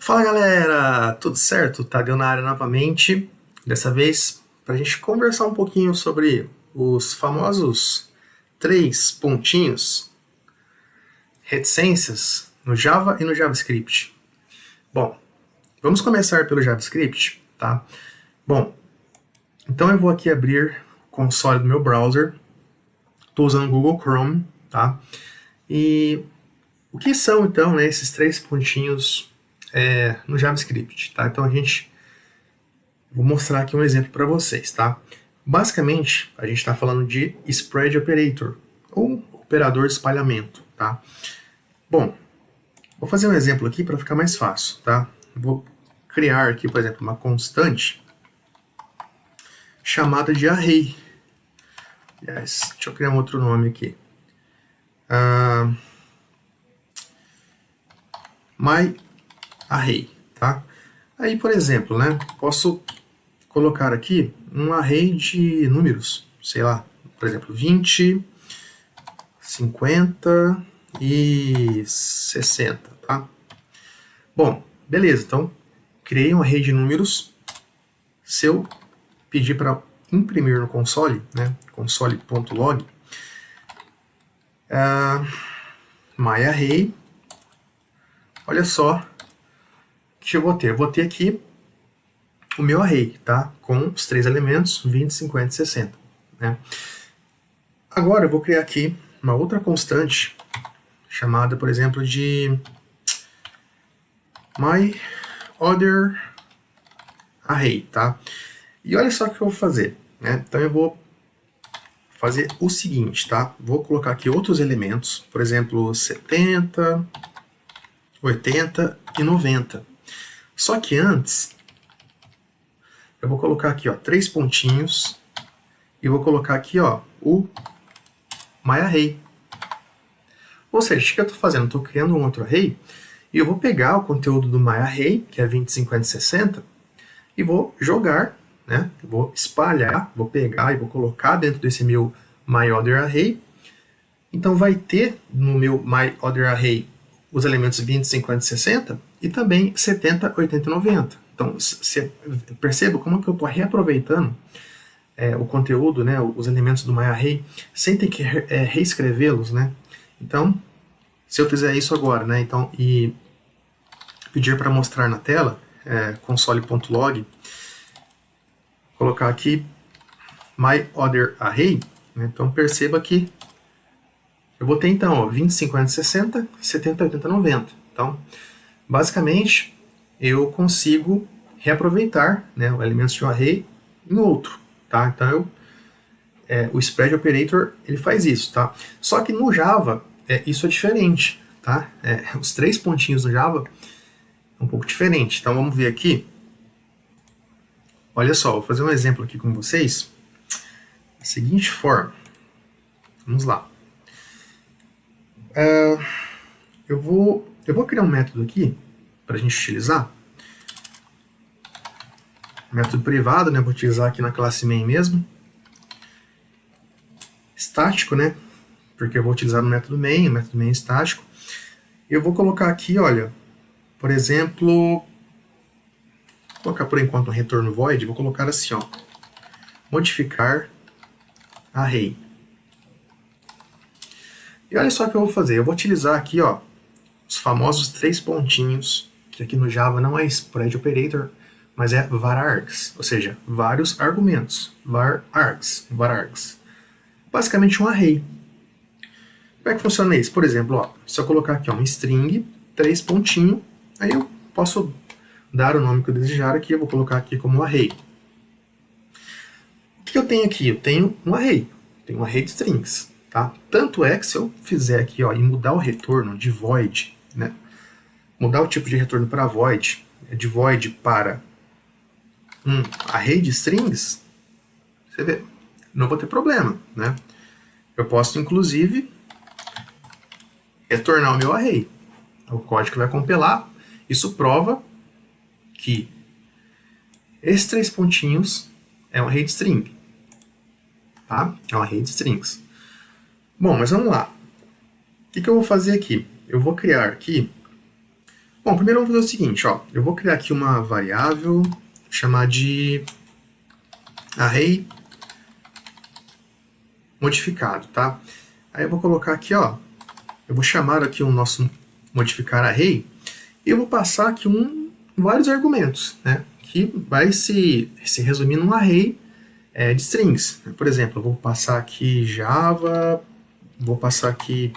Fala galera, tudo certo? Tadeu na área novamente, dessa vez para a gente conversar um pouquinho sobre os famosos três pontinhos, reticências no Java e no JavaScript. Bom, vamos começar pelo JavaScript, tá? Bom, então eu vou aqui abrir o console do meu browser, estou usando o Google Chrome, tá? E o que são então, né, esses três pontinhos no JavaScript, tá? Então vou mostrar aqui um exemplo para vocês, tá? Basicamente, a gente está falando de spread operator, ou operador de espalhamento, tá? Bom, vou fazer um exemplo aqui para ficar mais fácil, tá? Vou criar aqui, por exemplo, uma constante chamada de array. Aliás, deixa eu criar um outro nome aqui. myArray, tá? Aí, por exemplo, né, posso colocar aqui um array de números, sei lá, por exemplo, 20, 50 e 60, tá? Bom, beleza, então criei um array de números. Se eu pedir para imprimir no console, né, console.log, myArray, olha só o que eu vou ter. Eu vou ter aqui o meu array, tá? Com os três elementos, 20, 50 e 60. Né? Agora eu vou criar aqui uma outra constante, chamada, por exemplo, de myOtherArray, tá? E olha só o que eu vou fazer, né? Então eu vou fazer o seguinte, tá? Vou colocar aqui outros elementos, por exemplo, 70, 80 e 90. Só que antes, eu vou colocar aqui, ó, três pontinhos e vou colocar aqui, ó, o myArray. Ou seja, o que eu estou fazendo? Estou criando um outro array e eu vou pegar o conteúdo do myArray, que é 20, 50 e 60, e vou jogar, né? Vou espalhar, vou pegar e vou colocar dentro desse meu myOtherArray. Então vai ter no meu myOtherArray os elementos 20, 50 e 60 e também 70, 80 e 90. Então, você perceba como que eu estou reaproveitando o conteúdo, né, os elementos do myArray, sem ter que reescrevê-los, né? Então, se eu fizer isso agora, né, então, e pedir para mostrar na tela, console.log, colocar aqui myOtherArray, né, então perceba que eu vou ter então, ó, 20, 50, 60, 70, 80, 90. Então, basicamente, eu consigo reaproveitar, né, os elementos de um array em outro, tá? Então, o spread operator ele faz isso, tá? Só que no Java isso é diferente, tá? Os três pontinhos no Java é um pouco diferente. Então, vamos ver aqui. Olha só, vou fazer um exemplo aqui com vocês. Da seguinte forma. Vamos lá. Eu vou criar um método aqui para a gente utilizar. Método privado, né? Vou utilizar aqui na classe main mesmo. Estático, né? Porque eu vou utilizar no método main, o método main estático. Eu vou colocar aqui, olha, por exemplo, vou colocar por enquanto um retorno void, vou colocar assim, ó, modificar array. E olha só o que eu vou fazer, eu vou utilizar aqui, ó, os famosos três pontinhos, que aqui no Java não é spread operator, mas é varargs, ou seja, vários argumentos, varargs. Basicamente um array. Como é que funciona isso? Por exemplo, ó, se eu colocar aqui ó, um string, três pontinhos, aí eu posso dar o nome que eu desejar aqui, eu vou colocar aqui como array. O que eu tenho aqui? Eu tenho um array de strings. Tá? Tanto é que se eu fizer aqui ó, e mudar o retorno de void, né? Mudar o tipo de retorno para void, de void para um array de strings, você vê, não vou ter problema. Né? Eu posso, inclusive, retornar o meu array. O código vai compilar. Isso prova que esses três pontinhos é um array de string. Tá? É um array de strings. Bom, mas vamos lá. O que eu vou fazer aqui? Eu vou criar aqui Bom, primeiro vamos fazer o seguinte, ó. Eu vou criar aqui uma variável, chamar de array modificado, tá? Aí eu vou colocar aqui, ó, eu vou chamar aqui o nosso modificar array e eu vou passar aqui vários argumentos, né? Que vai se resumir num array de strings. Por exemplo, eu vou passar aqui Java, vou passar aqui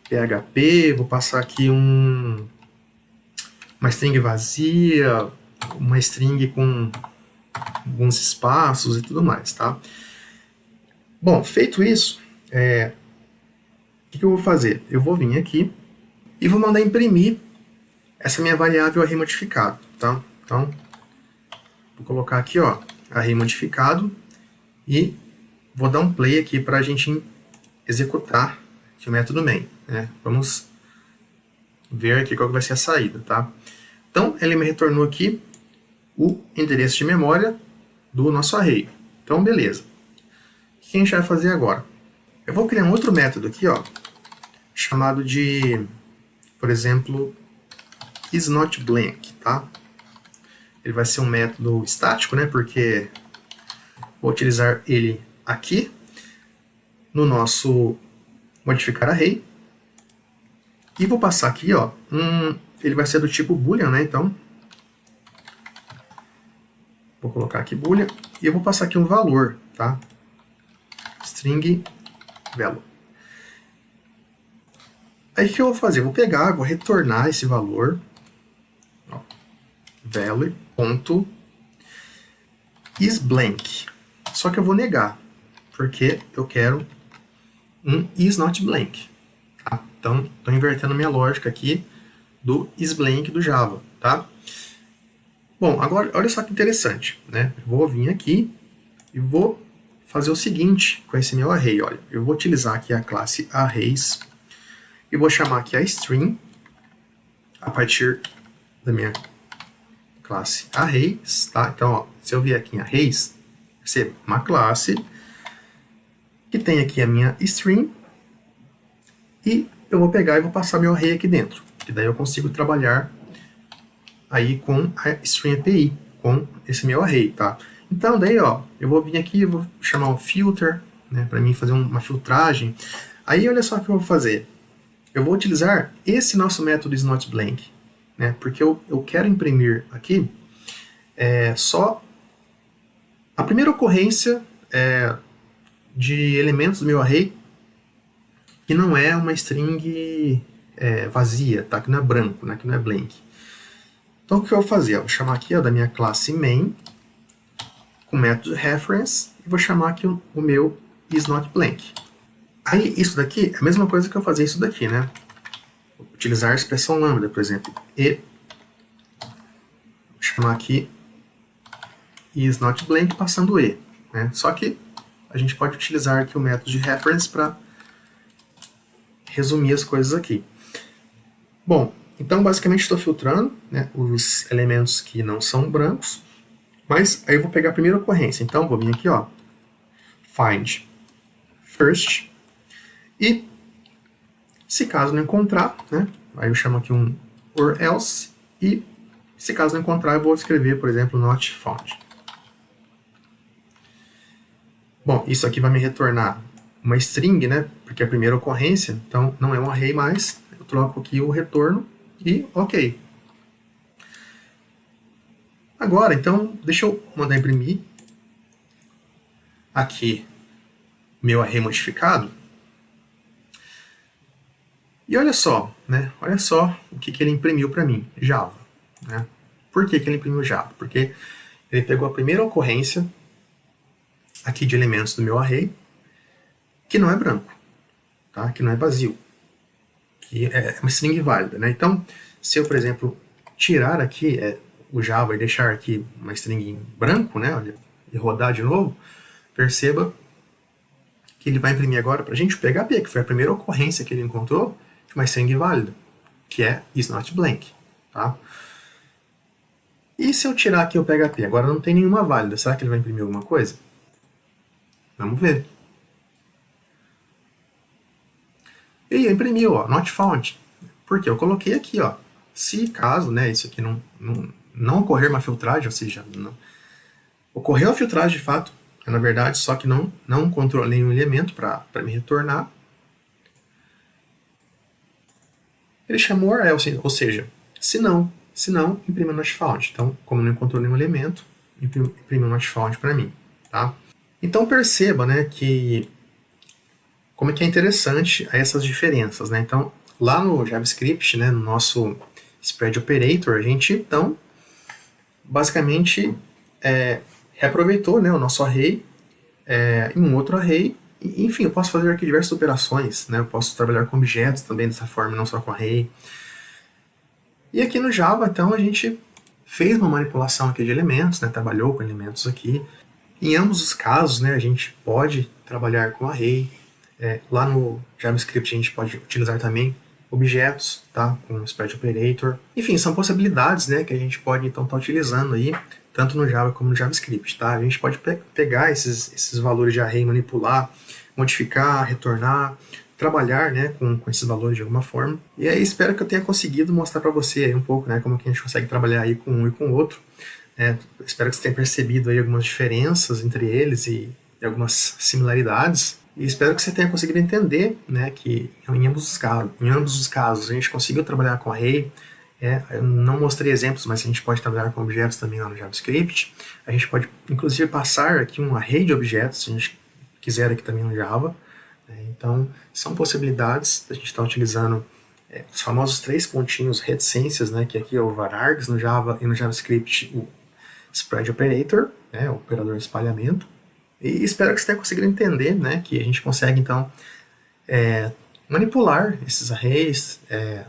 PHP, vou passar aqui uma string vazia, uma string com alguns espaços e tudo mais, tá? Bom, feito isso, o que eu vou fazer? Eu vou vir aqui e vou mandar imprimir essa minha variável array modificado, tá? Então, vou colocar aqui, ó, array modificado e vou dar um play aqui para a gente executar aqui o método main, né? Vamos ver aqui qual vai ser a saída, tá? Então, ele me retornou aqui o endereço de memória do nosso array. Então, beleza. O que a gente vai fazer agora? Eu vou criar um outro método aqui, ó, chamado de, por exemplo, isNotBlank, tá? Ele vai ser um método estático, né? Porque vou utilizar ele aqui no nosso modificar array e vou passar aqui, ó, ele vai ser do tipo boolean, né? Então, vou colocar aqui boolean e eu vou passar aqui um valor, tá? String value. Aí o que eu vou fazer? Eu vou pegar, vou retornar esse valor, ó, value.isBlank. Só que eu vou negar, porque eu quero um isNotBlank. Tá? Então, estou invertendo minha lógica aqui do isBlank do Java, tá? Bom, agora olha só que interessante, né? Eu vou vir aqui e vou fazer o seguinte com esse meu array, olha. Eu vou utilizar aqui a classe arrays e vou chamar aqui a string a partir da minha classe arrays, tá? Então, ó, se eu vier aqui em arrays, perceba, uma classe que tem aqui a minha string e eu vou pegar e vou passar meu array aqui dentro, que daí eu consigo trabalhar aí com a string API, com esse meu array, tá? Então, daí, ó, eu vou vir aqui, eu vou chamar um filter, né, para mim fazer uma filtragem. Aí, olha só o que eu vou fazer. Eu vou utilizar esse nosso método isNotBlank, né, porque eu quero imprimir aqui só a primeira ocorrência de elementos do meu array que não é uma string vazia, tá? Que não é branco, né? Que não é blank. Então o que eu vou fazer? Eu vou chamar aqui ó, da minha classe main com método reference e vou chamar aqui o meu isNotBlank. Aí isso daqui é a mesma coisa que eu fazer isso daqui, né? Vou utilizar a expressão lambda, por exemplo, e vou chamar aqui isNotBlank passando e, né? Só que a gente pode utilizar aqui o método de reference para resumir as coisas aqui. Bom, então basicamente estou filtrando, né, os elementos que não são brancos, mas aí eu vou pegar a primeira ocorrência. Então vou vir aqui, ó, find first, e se caso não encontrar, né, aí eu chamo aqui um or else, e se caso não encontrar eu vou escrever, por exemplo, not found. Bom, isso aqui vai me retornar uma string, né, porque é a primeira ocorrência, então não é um array mais, eu troco aqui o retorno e ok. Agora, então, deixa eu mandar imprimir aqui meu array modificado. E olha só, né? Olha só o que ele imprimiu para mim, Java. Né? Por que ele imprimiu Java? Porque ele pegou a primeira ocorrência aqui de elementos do meu array, que não é branco, tá? Que não é vazio, que é uma string válida. Né? Então, se eu, por exemplo, tirar aqui o Java e deixar aqui uma string em branco, né? Olha, e rodar de novo, perceba que ele vai imprimir agora para a gente o PHP, que foi a primeira ocorrência que ele encontrou de uma string válida, que é isNotBlank. Tá? E se eu tirar aqui o PHP? Agora não tem nenhuma válida. Será que ele vai imprimir alguma coisa? Vamos ver. E imprimiu, ó, not found. Porque eu coloquei aqui, ó, Se caso, né, isso aqui não ocorrer uma filtragem, ou seja, ocorreu a filtragem de fato, na verdade, só que não controlei um elemento para me retornar, ele chamou else, ou seja, se não, imprime not found. Então, como não encontrou nenhum elemento, imprime not found para mim. Tá? Então perceba, né, que como é que é interessante essas diferenças. Né? Então, lá no JavaScript, né, no nosso spread operator, a gente então basicamente reaproveitou, né, o nosso array em um outro array. Enfim, eu posso fazer aqui diversas operações, né? Eu posso trabalhar com objetos também dessa forma, não só com array. E aqui no Java, então, a gente fez uma manipulação aqui de elementos, né? Trabalhou com elementos aqui. Em ambos os casos, né, a gente pode trabalhar com array. Lá no JavaScript a gente pode utilizar também objetos, tá? Com o spread operator. Enfim, são possibilidades, né, que a gente pode então estar utilizando aí, tanto no Java como no JavaScript, tá? A gente pode pegar esses valores de array, manipular, modificar, retornar, trabalhar, né, com esses valores de alguma forma. E aí espero que eu tenha conseguido mostrar para você aí um pouco, né, como que a gente consegue trabalhar aí com um e com o outro. Espero que você tenha percebido aí algumas diferenças entre eles e algumas similaridades. E espero que você tenha conseguido entender, né, que em ambos os casos a gente conseguiu trabalhar com array. Eu não mostrei exemplos, mas a gente pode trabalhar com objetos também lá no JavaScript. A gente pode, inclusive, passar aqui um array de objetos, se a gente quiser aqui também no Java. Então, são possibilidades da gente estar utilizando os famosos 3 pontinhos reticências, né, que aqui é o varargs no Java e no JavaScript o spread operator, o operador de espalhamento. E espero que você tenha conseguido entender, né, que a gente consegue, então, manipular esses arrays,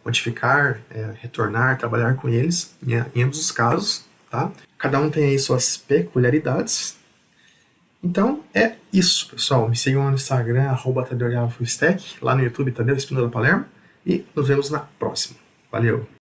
modificar, retornar, trabalhar com eles, em ambos os casos. Tá? Cada um tem aí suas peculiaridades. Então, é isso, pessoal. Me sigam lá no Instagram, @TadeuJavaFullStack, lá no YouTube, Tadeu Espíndola Palermo, e nos vemos na próxima. Valeu!